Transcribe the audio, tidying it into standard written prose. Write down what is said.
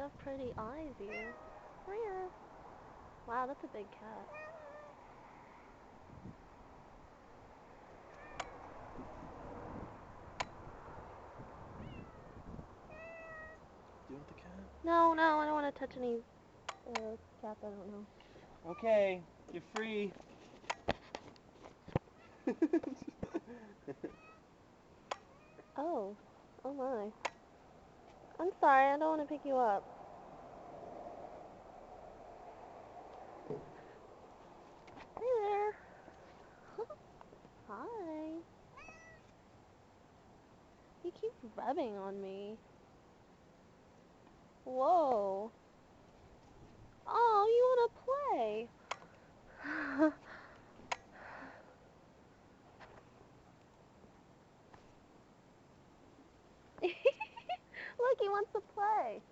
have pretty eyes, you. Meow. Wow, that's a big cat. Do you want the cat? No, no, I don't want to touch any cats I don't know. Okay, you're free. Oh. Oh my. I'm sorry, I don't want to pick you up. Hey there. Hi. You keep rubbing on me. Whoa. Oh, you want to play? Look, he wants to play.